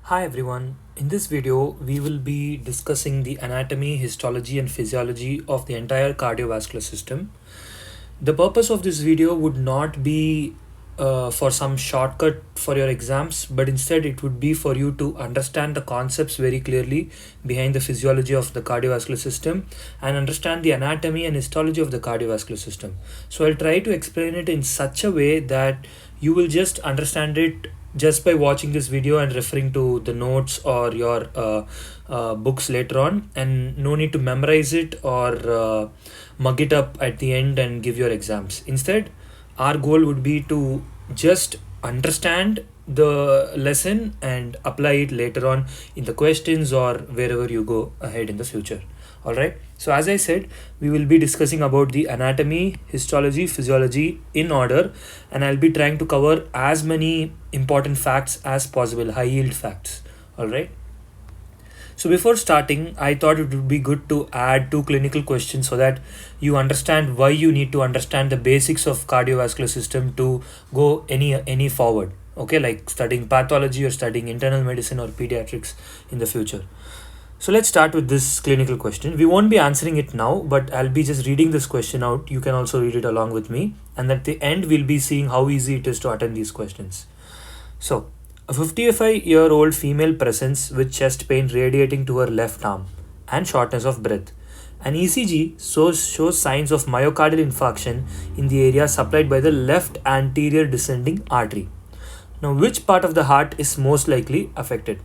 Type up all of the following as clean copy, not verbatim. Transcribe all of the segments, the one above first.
Hi everyone. In this video, we will be discussing the anatomy, histology, and physiology of the entire cardiovascular system. The purpose of this video would not be for some shortcut for your exams, but instead it would be for you to understand the concepts very clearly behind the physiology of the cardiovascular system and understand the anatomy and histology of the cardiovascular system. So I'll try to explain it in such a way that you will just understand it just by watching this video and referring to the notes or your books later on, and no need to memorize it or mug it up at the end and give your exams. Instead, our goal would be to just understand the lesson and apply it later on in the questions or wherever you go ahead in the future. All right, so as I said, we will be discussing about the anatomy, histology, physiology in order, and I'll be trying to cover as many important facts as possible, high yield facts. All right, so before starting, I thought it would be good to add two clinical questions so that you understand why you need to understand the basics of cardiovascular system to go any forward. Okay, like studying pathology or studying internal medicine or pediatrics in the future. So let's start with this clinical question. We won't be answering it now, but I'll be just reading this question out. You can also read it along with me. And at the end, we'll be seeing how easy it is to attend these questions. So, a 55-year-old female presents with chest pain radiating to her left arm and shortness of breath. An ECG shows signs of myocardial infarction in the area supplied by the left anterior descending artery. Now, which part of the heart is most likely affected?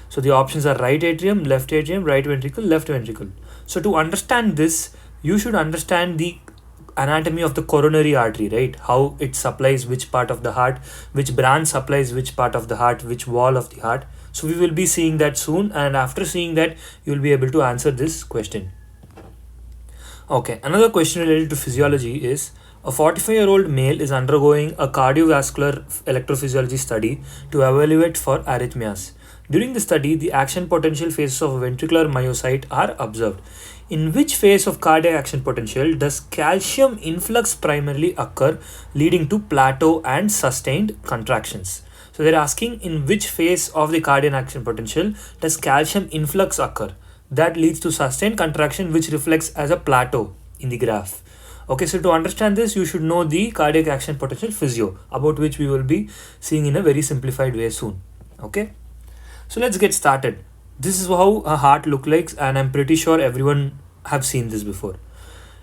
So the options are right atrium, right ventricle, left ventricle. So to understand this, you should understand the anatomy of the coronary artery, right? How it supplies which part of the heart, which branch supplies which part of the heart, which wall of the heart. So we will be seeing that soon, and after seeing that, you will be able to answer this question. Okay, another question related to physiology is a 45-year-old male is undergoing a cardiovascular electrophysiology study to evaluate for arrhythmias. During the study, the action potential phases of ventricular myocyte are observed. In which phase of cardiac action potential does calcium influx primarily occur, leading to plateau and sustained contractions? So they're asking in which phase of the cardiac action potential does calcium influx occur? That leads to sustained contraction, which reflects as a plateau in the graph. Okay, so to understand this, you should know the cardiac action potential physio, about which we will be seeing in a very simplified way soon. Okay. So let's get started. This is how a heart looks like, and I'm pretty sure everyone have seen this before.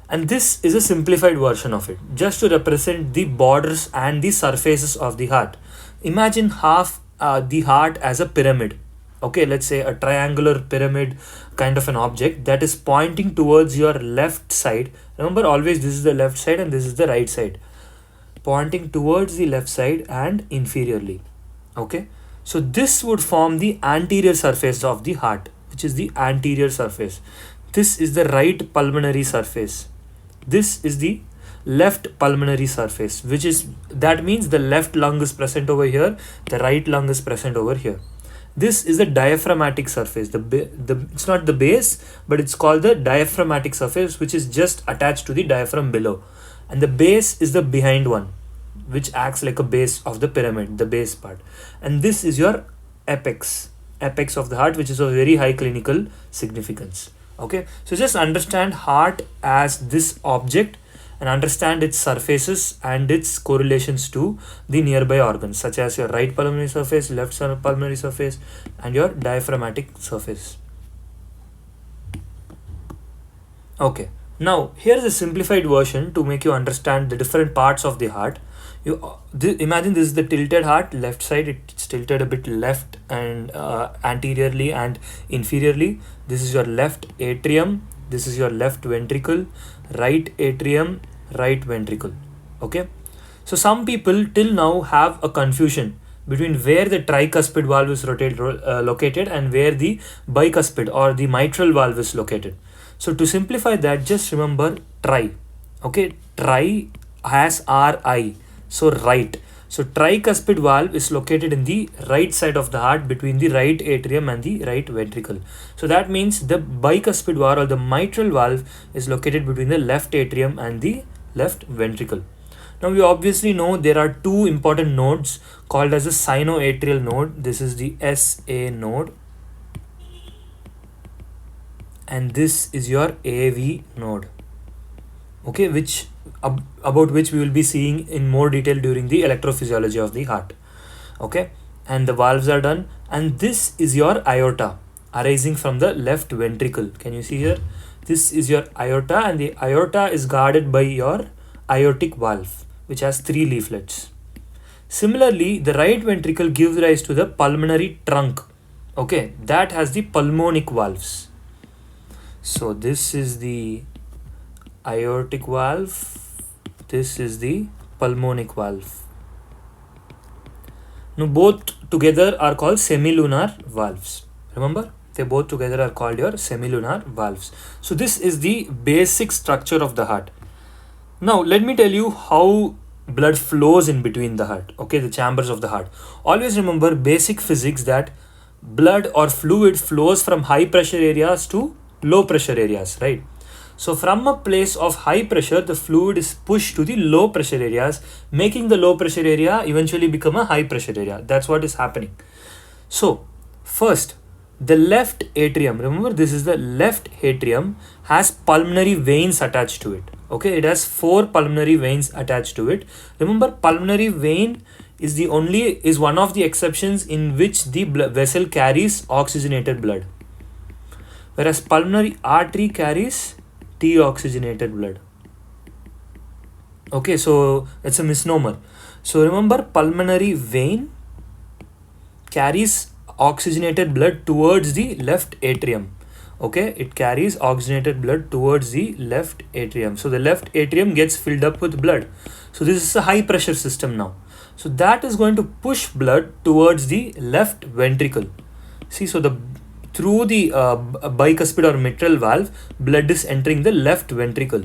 And this is a simplified version of it, just to represent the borders and the surfaces of the heart. Imagine half the heart as a pyramid. Okay, let's say a triangular pyramid kind of an object that is pointing towards your left side. Remember, always this is the left side and this is the right side. Pointing towards the left side and inferiorly. Okay. So this would form the anterior surface of the heart, which is the anterior surface. This is the right pulmonary surface. This is the left pulmonary surface, that means the left lung is present over here, the right lung is present over here. This is the diaphragmatic surface. It's not the base, but it's called the diaphragmatic surface, which is just attached to the diaphragm below. And the base is the behind one, which acts like a base of the pyramid, the base part. And this is your apex of the heart, which is of very high clinical significance. Okay, so just understand heart as this object and understand its surfaces and its correlations to the nearby organs, such as your right pulmonary surface, left pulmonary surface, and your diaphragmatic surface. Okay, now here's a simplified version to make you understand the different parts of the heart. Imagine this is the tilted heart, left side, it's tilted a bit left and anteriorly and inferiorly. This is your left atrium, this is your left ventricle, right atrium, right ventricle. Okay, so some people till now have a confusion between where the tricuspid valve is located and where the bicuspid or the mitral valve is located. So to simplify that, just remember tri. Okay, tri has RI. So right. So tricuspid valve is located in the right side of the heart between the right atrium and the right ventricle. So that means the bicuspid valve or the mitral valve is located between the left atrium and the left ventricle. Now we obviously know there are two important nodes called as the sinoatrial node. This is the SA node, and this is your AV node, okay, which about which we will be seeing in more detail during the electrophysiology of the heart. Okay, and the valves are done, and this is your aorta arising from the left ventricle. Can you see here? This is your aorta, and the aorta is guarded by your aortic valve, which has 3 leaflets. Similarly, the right ventricle gives rise to the pulmonary trunk, okay, that has the pulmonic valves. So this is the aortic valve, this is the pulmonic valve. Now both together are called semilunar valves. Remember, they both together are called your semilunar valves. So this is the basic structure of the heart. Now let me tell you how blood flows in between the heart, okay, the chambers of the heart. Always remember basic physics that blood or fluid flows from high pressure areas to low pressure areas, right? So from a place of high pressure, the fluid is pushed to the low pressure areas, making the low pressure area eventually become a high pressure area. That's what is happening. So first, the left atrium, remember this is the left atrium, has pulmonary veins attached to it. Okay, it has 4 pulmonary veins attached to it. Remember, pulmonary vein is one of the exceptions in which the vessel carries oxygenated blood, whereas pulmonary artery carries deoxygenated blood. Okay, so it's a misnomer. So remember, pulmonary vein carries oxygenated blood towards the left atrium. Okay, it carries oxygenated blood towards the left atrium. So the left atrium gets filled up with blood. So this is a high pressure system now. So that is going to push blood towards the left ventricle. See, so through the bicuspid or mitral valve, blood is entering the left ventricle.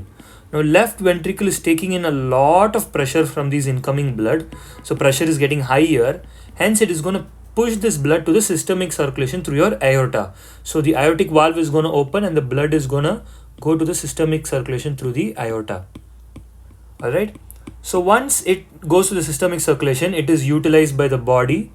Now left ventricle is taking in a lot of pressure from these incoming blood. So pressure is getting higher. Hence it is going to push this blood to the systemic circulation through your aorta. So the aortic valve is going to open and the blood is going to go to the systemic circulation through the aorta. Alright. So once it goes to the systemic circulation, it is utilized by the body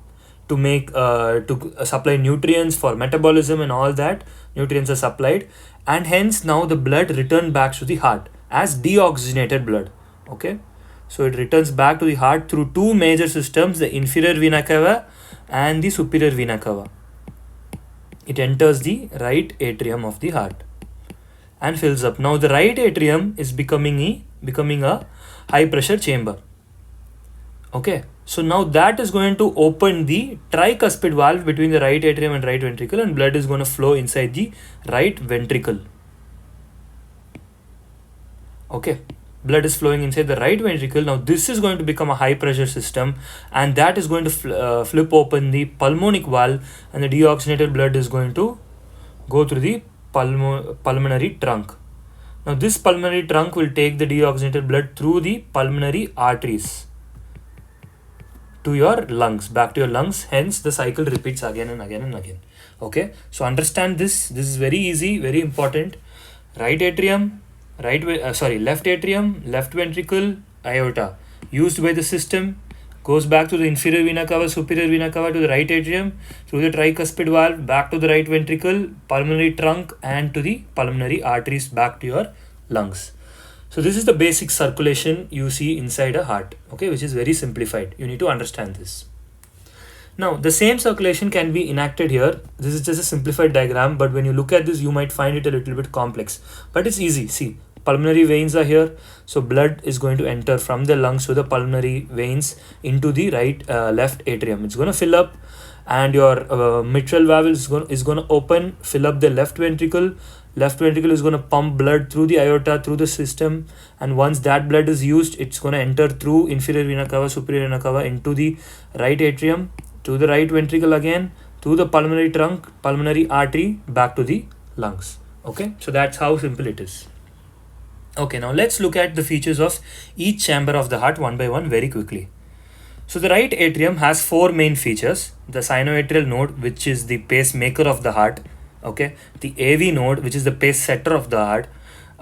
to make supply nutrients for metabolism and all that. Nutrients are supplied, and hence now the blood returns back to the heart as deoxygenated blood. Okay, so it returns back to the heart through 2 major systems, the inferior vena cava and the superior vena cava. It enters the right atrium of the heart and fills up. Now the right atrium is becoming a high pressure chamber. Okay, so now that is going to open the tricuspid valve between the right atrium and right ventricle, and blood is going to flow inside the right ventricle. Okay, blood is flowing inside the right ventricle. Now this is going to become a high pressure system, and that is going to flip open the pulmonic valve, and the deoxygenated blood is going to go through the pulmonary trunk. Now this pulmonary trunk will take the deoxygenated blood through the pulmonary arteries to your lungs, back to your lungs. Hence the cycle repeats again and again and again. Okay, so understand this. This is very easy, very important. Right atrium, left atrium, left ventricle, aorta, used by the system, goes back to the inferior vena cava, superior vena cava, to the right atrium, through the tricuspid valve, back to the right ventricle, pulmonary trunk, and to the pulmonary arteries, back to your lungs. So this is the basic circulation you see inside a heart, okay, which is very simplified. You need to understand this. Now, the same circulation can be enacted here. This is just a simplified diagram, but when you look at this, you might find it a little bit complex. But it's easy. See, pulmonary veins are here. So blood is going to enter from the lungs to the pulmonary veins into the left atrium. It's going to fill up, and your mitral valve is going to open, fill up the left ventricle. Left ventricle is going to pump blood through the aorta, through the system, and once that blood is used, it's going to enter through inferior vena cava, superior vena cava into the right atrium, to the right ventricle again, to the pulmonary trunk, pulmonary artery, back to the lungs. Okay, so that's how simple it is. Okay, now let's look at the features of each chamber of the heart one by one very quickly. So the right atrium has 4 main features: the sinoatrial node, which is the pacemaker of the heart. Okay, the AV node, which is the pace setter of the heart,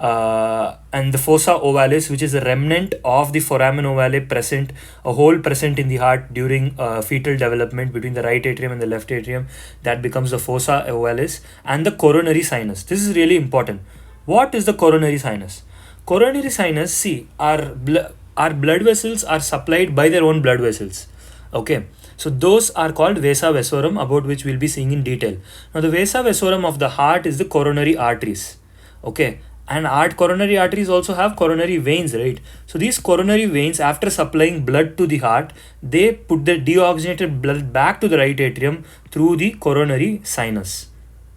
and the fossa ovalis, which is a remnant of the foramen ovale present, a hole present in the heart during fetal development between the right atrium and the left atrium, that becomes the fossa ovalis, and the coronary sinus. This is really important. What is the coronary sinus? Coronary sinus, see, our blood vessels are supplied by their own blood vessels. Okay, so those are called vasa vasorum, about which we'll be seeing in detail. Now, the vasa vasorum of the heart is the coronary arteries. Okay, and coronary arteries also have coronary veins, right? So these coronary veins, after supplying blood to the heart, they put the deoxygenated blood back to the right atrium through the coronary sinus.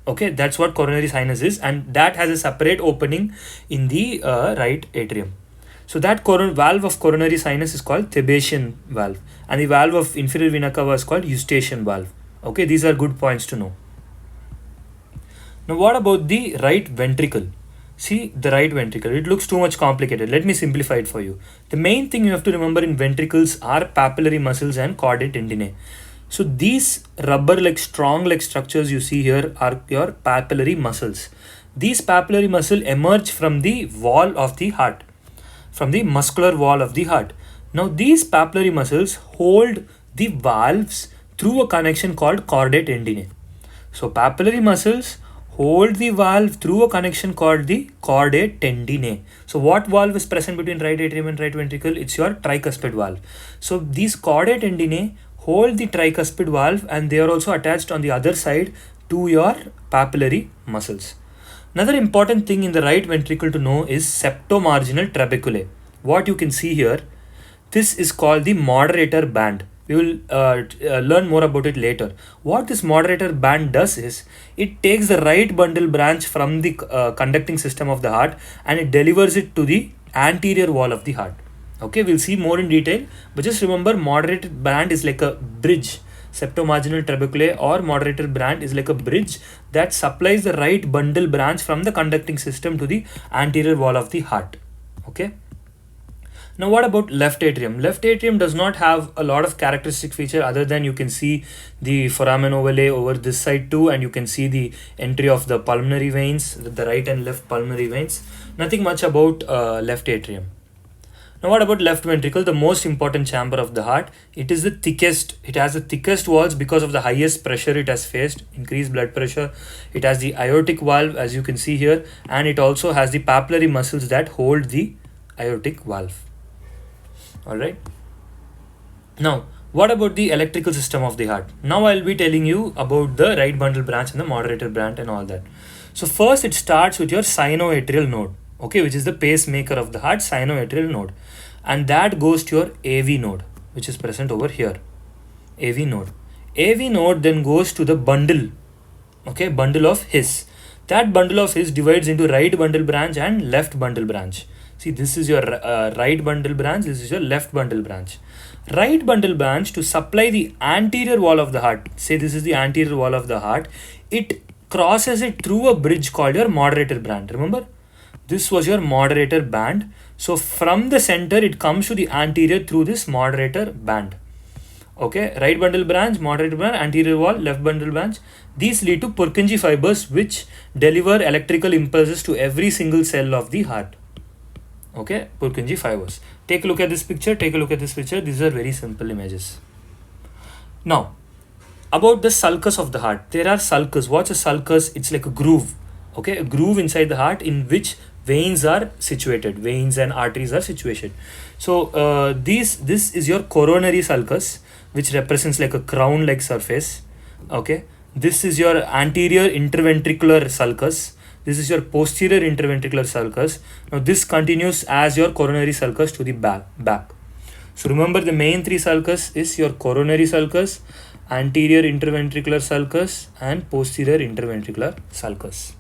Okay, that's what coronary sinus is, and that has a separate opening in the right atrium. So that valve of coronary sinus is called Thebetian valve, and the valve of inferior vena cava is called Eustachian valve. Okay, these are good points to know. Now, what about the right ventricle? See, the right ventricle, it looks too much complicated. Let me simplify it for you. The main thing you have to remember in ventricles are papillary muscles and chordae tendineae. So these rubber like strong like structures you see here are your papillary muscles. These papillary muscles emerge from the wall of the heart, from the muscular wall of the heart. Now these papillary muscles hold the valves through a connection called chordae tendineae. So papillary muscles hold the valve through a connection called the chordae tendineae. So what valve is present between right atrium and right ventricle? It's your tricuspid valve. So these chordae tendineae hold the tricuspid valve, and they are also attached on the other side to your papillary muscles. Another important thing in the right ventricle to know is septomarginal trabeculae. What you can see here, this is called the moderator band. We will learn more about it later. What this moderator band does is, it takes the right bundle branch from the conducting system of the heart and it delivers it to the anterior wall of the heart. Okay, we'll see more in detail, but just remember, moderator band is like a bridge. Septomarginal trabeculae or moderator band is like a bridge that supplies the right bundle branch from the conducting system to the anterior wall of the heart. Okay. Now, what about left atrium? Left atrium does not have a lot of characteristic feature other than you can see the foramen ovale over this side too, and you can see the entry of the pulmonary veins, the right and left pulmonary veins. Nothing much about left atrium. Now, what about left ventricle, the most important chamber of the heart? It is the thickest. It has the thickest walls because of the highest pressure it has faced, increased blood pressure. It has the aortic valve, as you can see here, and it also has the papillary muscles that hold the aortic valve. All right. Now, what about the electrical system of the heart? Now I'll be telling you about the right bundle branch and the moderator branch and all that. So first it starts with your sinoatrial node, okay, which is the pacemaker of the heart, sinoatrial node. And that goes to your AV node, which is present over here. AV node. AV node then goes to the bundle, okay, bundle of His. That bundle of His divides into right bundle branch and left bundle branch. See, this is your right bundle branch, this is your left bundle branch. Right bundle branch, to supply the anterior wall of the heart, say this is the anterior wall of the heart, it crosses it through a bridge called your moderator band. Remember, this was your moderator band. So from the center, it comes to the anterior through this moderator band. Okay, right bundle branch, moderator band, anterior wall, left bundle branch. These lead to Purkinje fibers, which deliver electrical impulses to every single cell of the heart. Okay, Purkinje fibers. Take a look at this picture. Take a look at this picture. These are very simple images. Now, about the sulcus of the heart. There are sulcus. What's a sulcus? It's like a groove. Okay, a groove inside the heart in which veins are situated. Veins and arteries are situated. So, this is your coronary sulcus, which represents like a crown-like surface. Okay, this is your anterior interventricular sulcus. This is your posterior interventricular sulcus. Now this continues as your coronary sulcus to the back. So remember, the main three sulcus is your coronary sulcus, anterior interventricular sulcus, and posterior interventricular sulcus.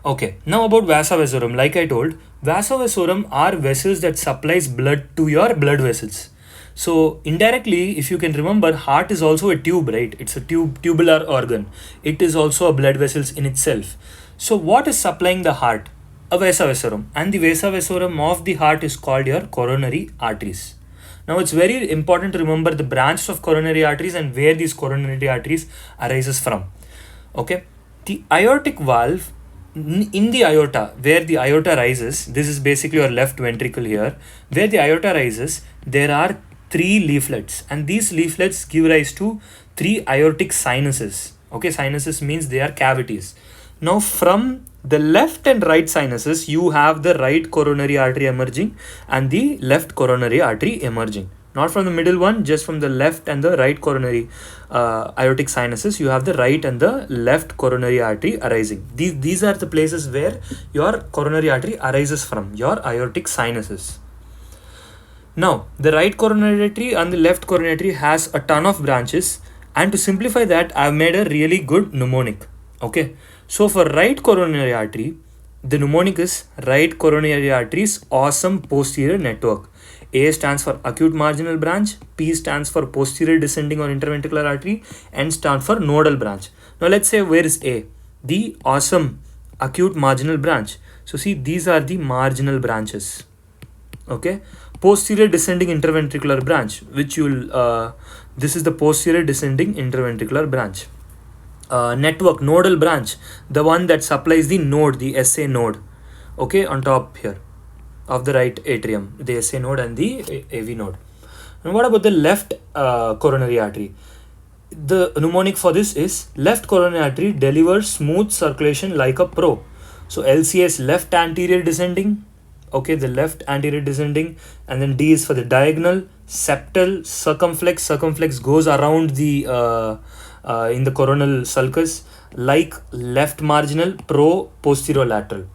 Okay, now about vasa vasorum. Like I told, vasa vasorum are vessels that supplies blood to your blood vessels. So indirectly, if you can remember, heart is also a tube, right? It's a tubular organ. It is also a blood vessels in itself. So what is supplying the heart? A vasa vasorum. And the vasa vasorum of the heart is called your coronary arteries. Now it's very important to remember the branches of coronary arteries and where these coronary arteries arises from. Okay. The aortic valve in the aorta, where the aorta rises, this is basically your left ventricle here, where the aorta rises, there are three leaflets, and these leaflets give rise to three aortic sinuses. Okay, sinuses means they are cavities. Now from the left and right sinuses, you have the right coronary artery emerging and the left coronary artery emerging. Not from the middle one, just from the left and the right coronary aortic sinuses, you have the right and the left coronary artery arising. These are the places where your coronary artery arises from, your aortic sinuses. Now, the right coronary artery and the left coronary artery has a ton of branches, and to simplify that, I've made a really good mnemonic. Okay, so for right coronary artery, the mnemonic is right coronary artery's awesome posterior network. A stands for acute marginal branch, P stands for posterior descending or interventricular artery, N stands for nodal branch. Now let's say, where is A? The awesome acute marginal branch. So see, these are the marginal branches. Okay, posterior descending interventricular branch, which you'll this is the posterior descending interventricular branch. Network, nodal branch, the one that supplies the node, the SA node, okay, on top here of the right atrium, the SA node and the AV node. And what about the left coronary artery? The mnemonic for this is left coronary artery delivers smooth circulation like a pro. So LCS, left anterior descending, okay, the left anterior descending, and then D is for the diagonal, septal, circumflex. Circumflex goes around the in the coronal sulcus, like left marginal, pro, posterolateral.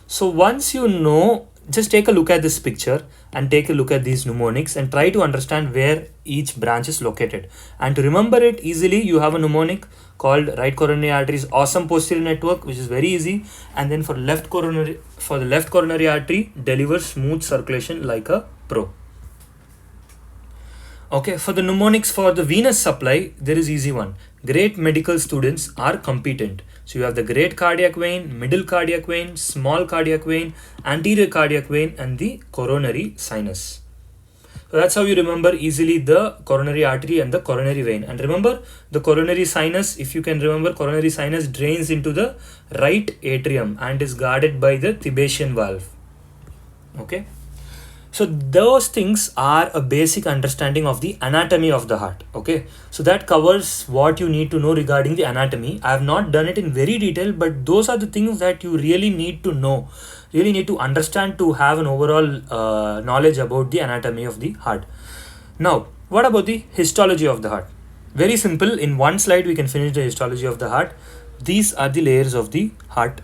So once you know, just take a look at this picture and take a look at these mnemonics and try to understand where each branch is located. And to remember it easily, you have a mnemonic called right coronary artery's awesome posterior network, which is very easy. And then for the left coronary artery, delivers smooth circulation like a pro. Okay, for the mnemonics for the venous supply, there is easy one. Great medical students are competent. So you have the great cardiac vein, middle cardiac vein, small cardiac vein, anterior cardiac vein, and the coronary sinus. So that's how you remember easily the coronary artery and the coronary vein. And remember, the coronary sinus, if you can remember, coronary sinus drains into the right atrium and is guarded by the Tibetan valve. Okay. So those things are a basic understanding of the anatomy of the heart. Okay, so that covers what you need to know regarding the anatomy. I have not done it in very detail, but those are the things that you really need to know, really need to understand to have an overall knowledge about the anatomy of the heart. Now, what about the histology of the heart? Very simple. In one slide, we can finish the histology of the heart. These are the layers of the heart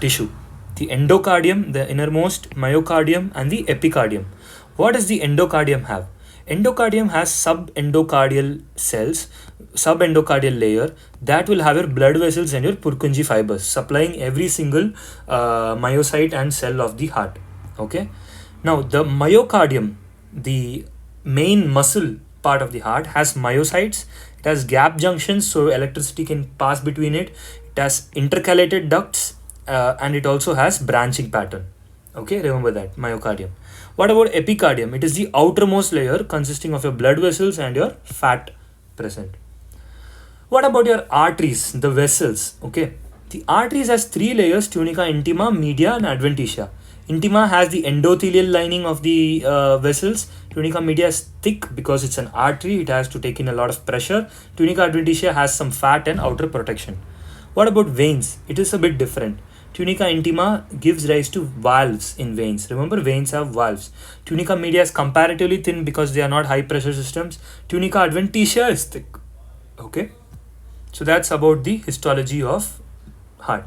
tissue. The endocardium, the innermost, myocardium, and the epicardium. What does the endocardium have? Endocardium has subendocardial cells, subendocardial layer that will have your blood vessels and your Purkinje fibers, supplying every single myocyte and cell of the heart. Okay. Now the myocardium, the main muscle part of the heart, has myocytes. It has gap junctions, so electricity can pass between it. It has intercalated ducts. And it also has branching pattern. Okay, remember that, myocardium. What about epicardium? It is the outermost layer consisting of your blood vessels and your fat present. What about your arteries, the vessels? Okay, the arteries has three layers: tunica intima, media, and adventitia. Intima has the endothelial lining of the vessels. Tunica media is thick because it's an artery, it has to take in a lot of pressure. Tunica adventitia has some fat and outer protection. What about veins? It is a bit different. Tunica intima gives rise to valves in veins. Remember, veins have valves. Tunica media is comparatively thin because they are not high pressure systems. Tunica adventitia is thick. Okay. So that's about the histology of heart.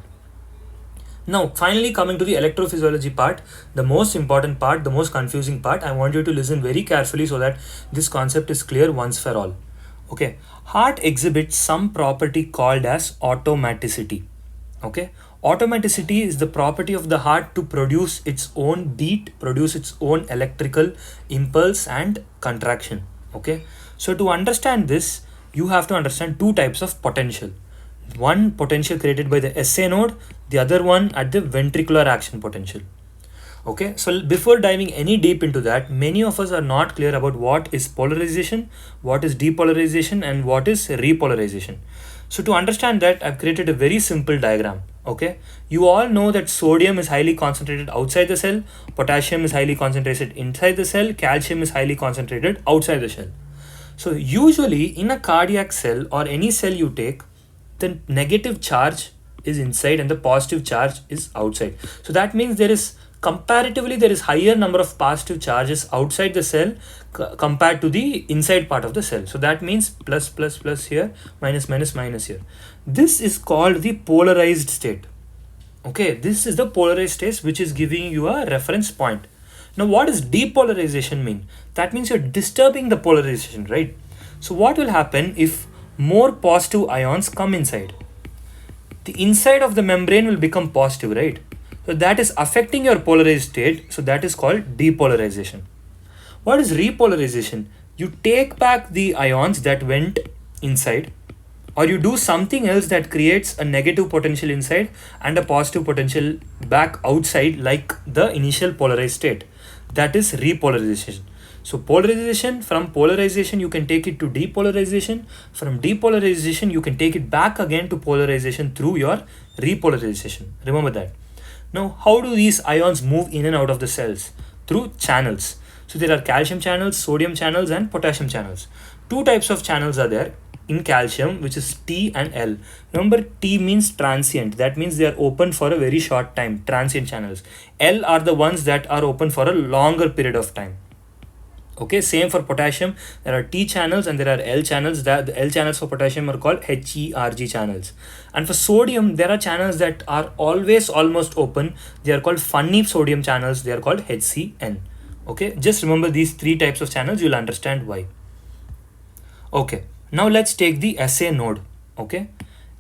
Now, finally coming to the electrophysiology part, the most important part, the most confusing part. I want you to listen very carefully so that this concept is clear once for all. Okay. Heart exhibits some property called as automaticity. Okay. Automaticity is the property of the heart to produce its own beat, produce its own electrical impulse and contraction. Okay. So to understand this, you have to understand two types of potential. One potential created by the SA node, the other one at the ventricular action potential. Okay, so before diving any deep into that, many of us are not clear about what is polarization, what is depolarization, and what is repolarization. So to understand that, I've created a very simple diagram. Okay, you all know that sodium is highly concentrated outside the cell, potassium is highly concentrated inside the cell, calcium is highly concentrated outside the cell. So usually in a cardiac cell or any cell you take, the negative charge is inside and the positive charge is outside. So that means comparatively there is higher number of positive charges outside the cell compared to the inside part of the cell. So that means plus plus plus here, minus minus minus here. This is called the polarized state. Okay, this is the polarized state which is giving you a reference point. Now what does depolarization mean? That means you're disturbing the polarization, right? So what will happen if more positive ions come inside? The inside of the membrane will become positive, right? So that is affecting your polarized state. So that is called depolarization. What is repolarization? You take back the ions that went inside, or you do something else that creates a negative potential inside and a positive potential back outside, like the initial polarized state. That is repolarization. So from polarization you can take it to depolarization. From depolarization you can take it back again to polarization through your repolarization. Remember that. Now how do these ions move in and out of the cells? Through channels. So there are calcium channels, sodium channels and potassium channels. Two types of channels are there in calcium, which is T and L. Remember, T means transient. That means they are open for a very short time, transient channels. L are the ones that are open for a longer period of time. Okay, same for potassium. There are T channels and there are L channels. The L channels for potassium are called HERG channels. And for sodium, there are channels that are always almost open. They are called funny sodium channels. They are called HCN. Okay, just remember these three types of channels. You'll understand why. Okay, now let's take the SA node. Okay,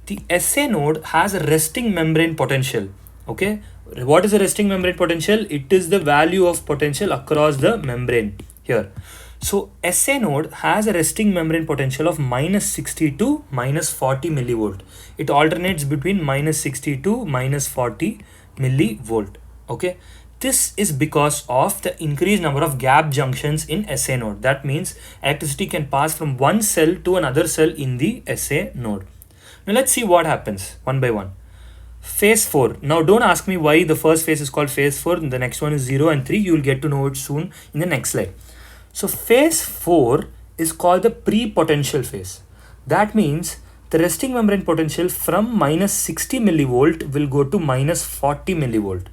the SA node has a resting membrane potential. Okay, what is a resting membrane potential? It is the value of potential across the membrane here. So SA node has a resting membrane potential of -60 to -40 millivolt. It alternates between -60 to -40 millivolt. Okay, this is because of the increased number of gap junctions in SA node. That means electricity can pass from one cell to another cell in the SA node. Now let's see what happens one by one. Phase 4. Now don't ask me why the first phase is called phase 4 and the next one is 0 and 3. You will get to know it soon in the next slide. So phase 4 is called the pre-potential phase. That means the resting membrane potential from -60 millivolt will go to -40 millivolt.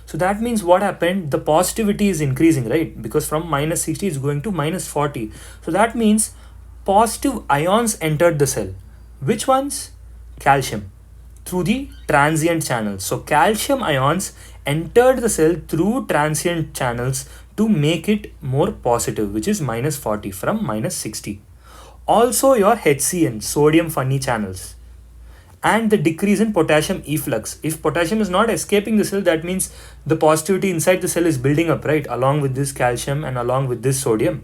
So that means what happened? The positivity is increasing, right? Because from -60 is going to -40. So that means positive ions entered the cell. Which ones? Calcium. Through the transient channels. So calcium ions entered the cell through transient channels to make it more positive, which is -40 from -60. Also your HCN, sodium funny channels, and the decrease in potassium efflux. If potassium is not escaping the cell, that means the positivity inside the cell is building up, right, along with this calcium and along with this sodium.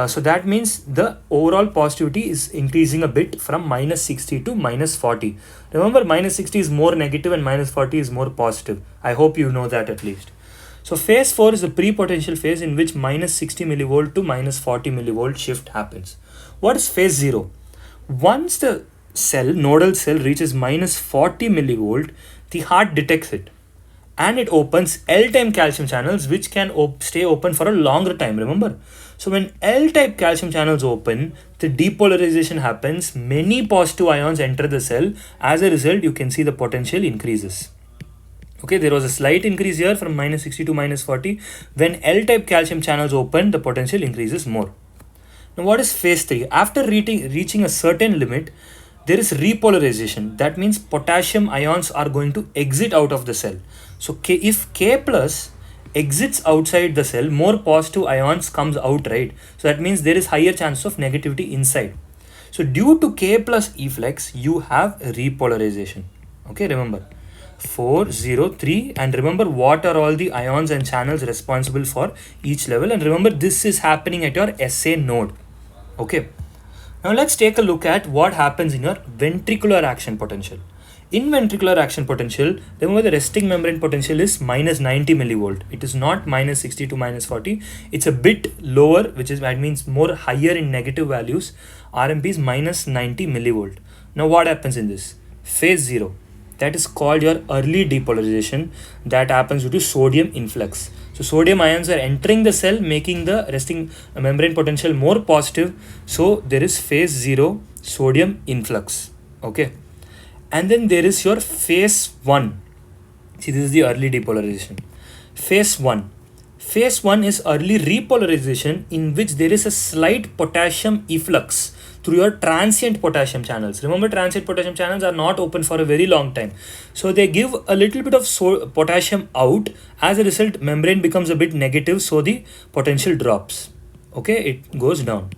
So that means the overall positivity is increasing a bit from -60 to -40. Remember, -60 is more negative and -40 is more positive. I hope you know that at least. So phase 4 is the pre-potential phase in which -60 millivolt to -40 millivolt shift happens. What is phase 0? Once the nodal cell reaches -40 millivolt, the heart detects it and it opens L-type calcium channels, which can stay open for a longer time, remember. So when L-type calcium channels open, the depolarization happens, many positive ions enter the cell. As a result, you can see the potential increases. Okay, there was a slight increase here from -60 to -40. When L-type calcium channels open, the potential increases more. Now what is phase 3? After reaching a certain limit, there is repolarization. That means potassium ions are going to exit out of the cell. So if K plus exits outside the cell, more positive ions comes out, right? So that means there is higher chance of negativity inside. So due to K plus efflux, you have repolarization. Okay, remember 4, 0, 3, and remember what are all the ions and channels responsible for each level, and remember this is happening at your SA node. Okay, now let's take a look at what happens in your ventricular action potential. In ventricular action potential, remember the resting membrane potential is -90 millivolt. It is not -60 to -40. It's a bit lower, which is that means more higher in negative values. RMP is -90 millivolt. Now what happens in this? Phase 0. That is called your early depolarization, that happens due to sodium influx. So sodium ions are entering the cell, making the resting membrane potential more positive. So there is phase 0 sodium influx. Okay. And then there is your phase 1. See, this is the early depolarization. Phase 1. Phase 1 is early repolarization, in which there is a slight potassium efflux through your transient potassium channels. Remember, transient potassium channels are not open for a very long time. So they give a little bit of potassium out. As a result, membrane becomes a bit negative, so the potential drops. Okay, it goes down.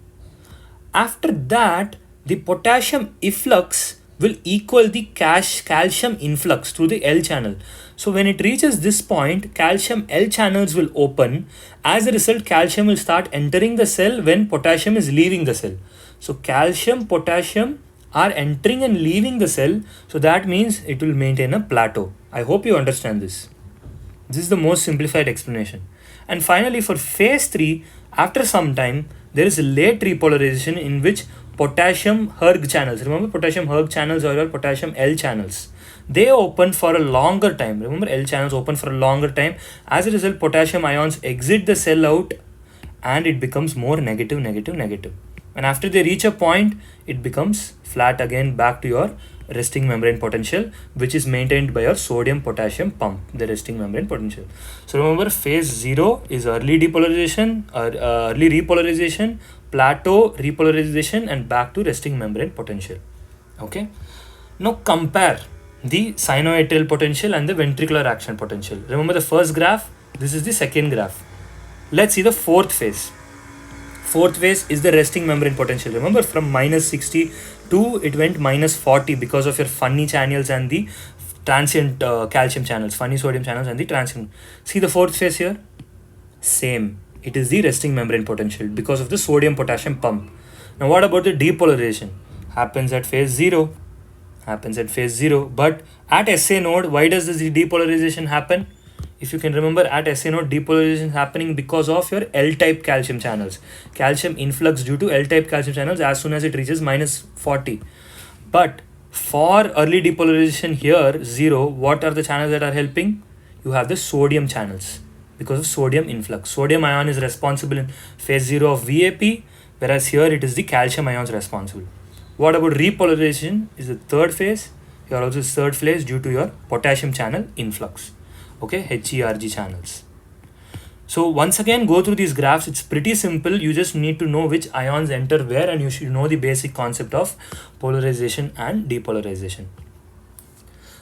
After that, the potassium efflux will equal the calcium influx through the L channel. So when it reaches this point, calcium L channels will open. As a result, calcium will start entering the cell when potassium is leaving the cell. So calcium, potassium are entering and leaving the cell. So that means it will maintain a plateau. I hope you understand this. This is the most simplified explanation. And finally, for phase 3, after some time, there is a late repolarization in which potassium Hurg channels, remember potassium Hurg channels or your potassium L channels, they open for a longer time. Remember, L channels open for a longer time. As a result, potassium ions exit the cell out and it becomes more negative, negative, negative. And after they reach a point, it becomes flat again, back to your resting membrane potential, which is maintained by your sodium potassium pump, the resting membrane potential. So remember, phase 0 is early depolarization, early repolarization, plateau repolarization, and back to resting membrane potential. Okay. Now compare the sinoatrial potential and the ventricular action potential. Remember the first graph, this is the second graph. Let's see the fourth phase. Fourth phase is the resting membrane potential. Remember, from minus 60 to it went minus 40 because of your funny channels and the transient calcium channels, funny sodium channels and the transient. See the fourth phase here? Same. It is the resting membrane potential because of the sodium potassium pump. Now what about the depolarization? Happens at phase 0. Happens at phase 0. But at SA node, why does this depolarization happen? If you can remember, at SA node, depolarization is happening because of your L-type calcium channels. Calcium influx due to L-type calcium channels as soon as it reaches minus 40. But for early depolarization here, 0, what are the channels that are helping? You have the sodium channels because of sodium influx. Sodium ion is responsible in phase 0 of VAP, whereas here it is the calcium ions responsible. What about repolarization? Is the third phase. Here also is third phase due to your potassium channel influx. Okay, HERG channels. So once again, go through these graphs. It's pretty simple. You just need to know which ions enter where, and you should know the basic concept of polarization and depolarization.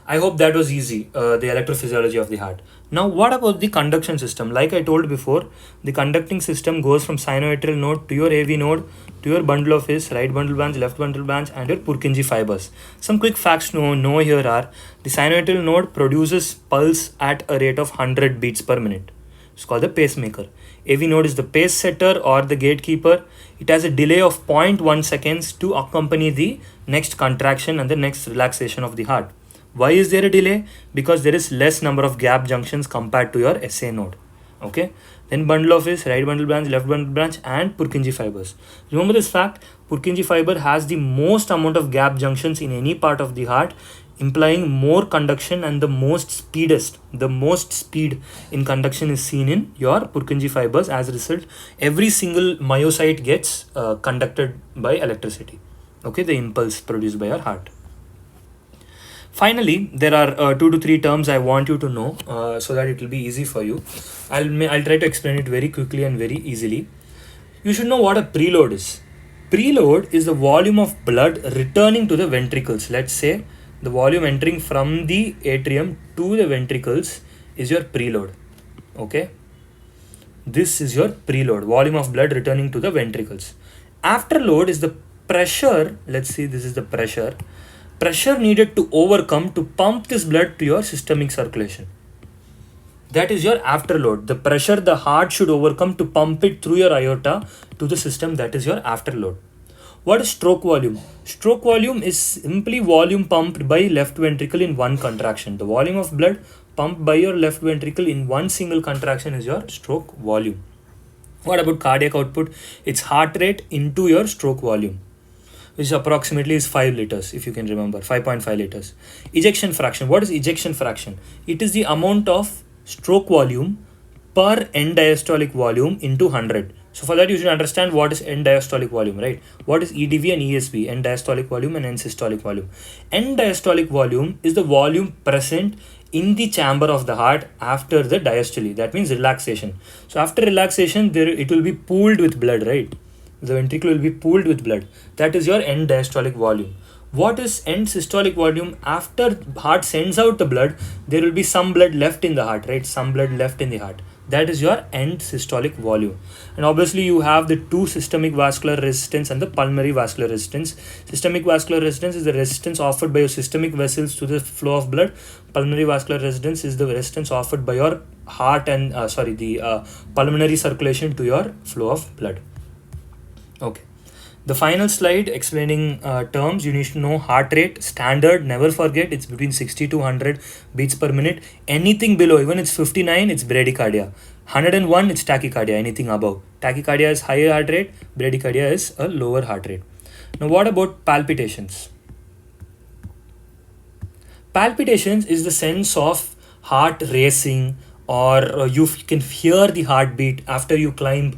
I hope that was easy, the electrophysiology of the heart. Now, what about the conduction system? Like I told before, the conducting system goes from sinoatrial node to your AV node to your bundle of His, right bundle branch, left bundle branch, and your Purkinje fibers. Some quick facts to know here are: the sinoatrial node produces pulse at a rate of 100 beats per minute. It's called the pacemaker. AV node is the pace setter or the gatekeeper. It has a delay of 0.1 seconds to accompany the next contraction and the next relaxation of the heart. Why is there a delay? Because there is less number of gap junctions compared to your SA node. Okay. Then bundle of His, right bundle branch, left bundle branch, and Purkinje fibers. Remember this fact: Purkinje fiber has the most amount of gap junctions in any part of the heart, implying more conduction, and the most speed in conduction is seen in your Purkinje fibers. As a result, every single myocyte gets conducted by electricity. Okay, the impulse produced by your heart. Finally, there are 2 to 3 terms I want you to know so that it will be easy for you. I'll try to explain it very quickly and very easily. You should know what a preload is. Preload is the volume of blood returning to the ventricles. Let's say the volume entering from the atrium to the ventricles is your preload. Okay. This is your preload, volume of blood returning to the ventricles. Afterload is the pressure. Let's see, this is the pressure needed to overcome to pump this blood to your systemic circulation. That is your afterload. The pressure the heart should overcome to pump it through your aorta to the system, that is your afterload. What is stroke volume? Stroke volume is simply volume pumped by left ventricle in one contraction. The volume of blood pumped by your left ventricle in one single contraction is your stroke volume. What about cardiac output? It's heart rate into your stroke volume. which approximately is 5 liters, if you can remember, 5.5 liters. Ejection fraction. What is ejection fraction? It is the amount of stroke volume per end diastolic volume into 100. So for that you should understand what is end diastolic volume, right? What is EDV and ESV, end diastolic volume and end systolic volume. End diastolic volume is the volume present in the chamber of the heart after the diastole. That means relaxation. So after relaxation, it will be pooled with blood, right? The ventricle will be pooled with blood. That is your end diastolic volume. What is end systolic volume? After heart sends out the blood, there will be some blood left in the heart, right? Some blood left in the heart. That is your end systolic volume. And obviously you have the two systemic vascular resistance and the pulmonary vascular resistance. Systemic vascular resistance is the resistance offered by your systemic vessels to the flow of blood. Pulmonary vascular resistance is the resistance offered by your heart and pulmonary circulation to your flow of blood. Okay. The final slide explaining terms. You need to know heart rate, standard, never forget, it's between 60 to 100 beats per minute. Anything below, even it's 59, it's bradycardia. 101, it's tachycardia, anything above. Tachycardia is higher heart rate, bradycardia is a lower heart rate. Now what about palpitations? Palpitations is the sense of heart racing, or you can hear the heartbeat after you climb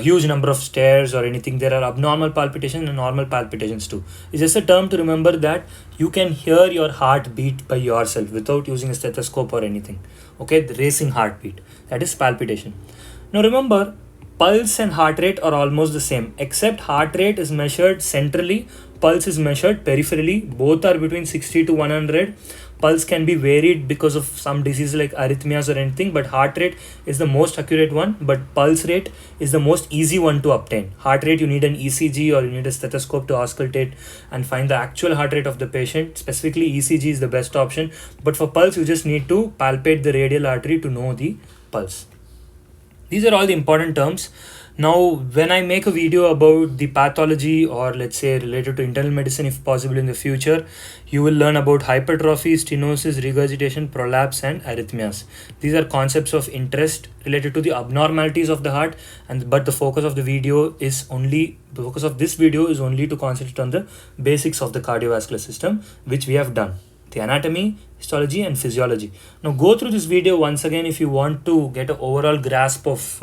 huge number of stairs or anything. There are abnormal palpitations and normal palpitations too. It's just a term to remember that you can hear your heart beat by yourself without using a stethoscope or anything. Okay, the racing heartbeat, that is palpitation. Now remember, pulse and heart rate are almost the same, except heart rate is measured centrally, pulse is measured peripherally. Both are between 60 to 100. Pulse can be varied because of some diseases like arrhythmias or anything, but heart rate is the most accurate one, but pulse rate is the most easy one to obtain. Heart rate, you need an ECG or you need a stethoscope to auscultate and find the actual heart rate of the patient. Specifically, ECG is the best option, but for pulse, you just need to palpate the radial artery to know the pulse. These are all the important terms. Now, when I make a video about the pathology, or let's say related to internal medicine, if possible in the future, you will learn about hypertrophy, stenosis, regurgitation, prolapse, and arrhythmias. These are concepts of interest related to the abnormalities of the heart, but the focus of this video is only to concentrate on the basics of the cardiovascular system, which we have done. The anatomy, histology, and physiology. Now go through this video once again if you want to get an overall grasp of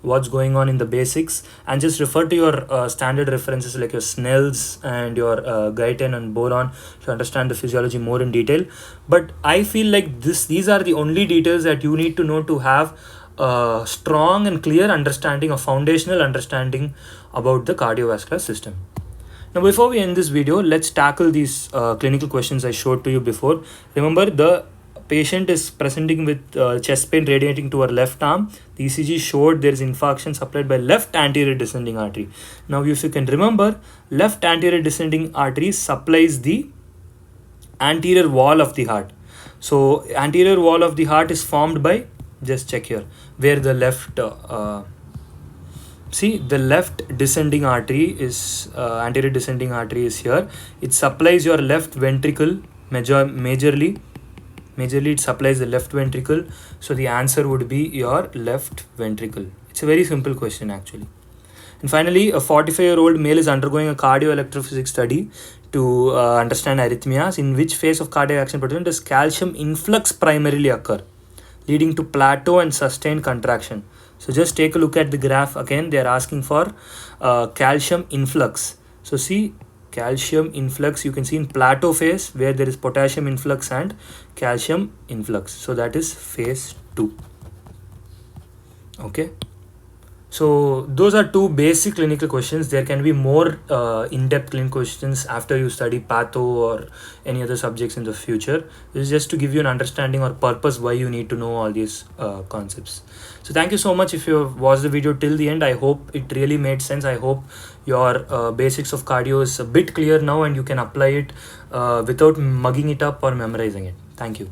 what's going on in the basics, and just refer to your standard references like your Snell's and your Guyton and Boron to understand the physiology more in detail. But I feel like these are the only details that you need to know to have a strong and clear understanding, a foundational understanding about the cardiovascular system. Now, before we end this video, let's tackle these clinical questions I showed to you before. Remember, the patient is presenting with chest pain radiating to her left arm. The ECG showed there is infarction supplied by left anterior descending artery. Now, if you can remember, left anterior descending artery supplies the anterior wall of the heart. So, anterior wall of the heart is formed by, just check here, where the left... see, the left descending artery is anterior descending artery is here. It supplies your left ventricle majorly it supplies the left ventricle. So the answer would be your left ventricle. It's a very simple question actually. And finally, a 45-year-old male is undergoing a cardio-electrophysics study to understand arrhythmias. In which phase of cardiac action potential does calcium influx primarily occur, leading to plateau and sustained contraction? So just take a look at the graph again. They are asking for calcium influx. So see, calcium influx you can see in plateau phase where there is potassium influx and calcium influx. So that is phase 2. Okay. So those are two basic clinical questions. There can be more in-depth clinical questions after you study patho or any other subjects in the future. This is just to give you an understanding or purpose why you need to know all these concepts. So thank you so much if you have watched the video till the end. I hope it really made sense. I hope your basics of cardio is a bit clear now and you can apply it without mugging it up or memorizing it. Thank you.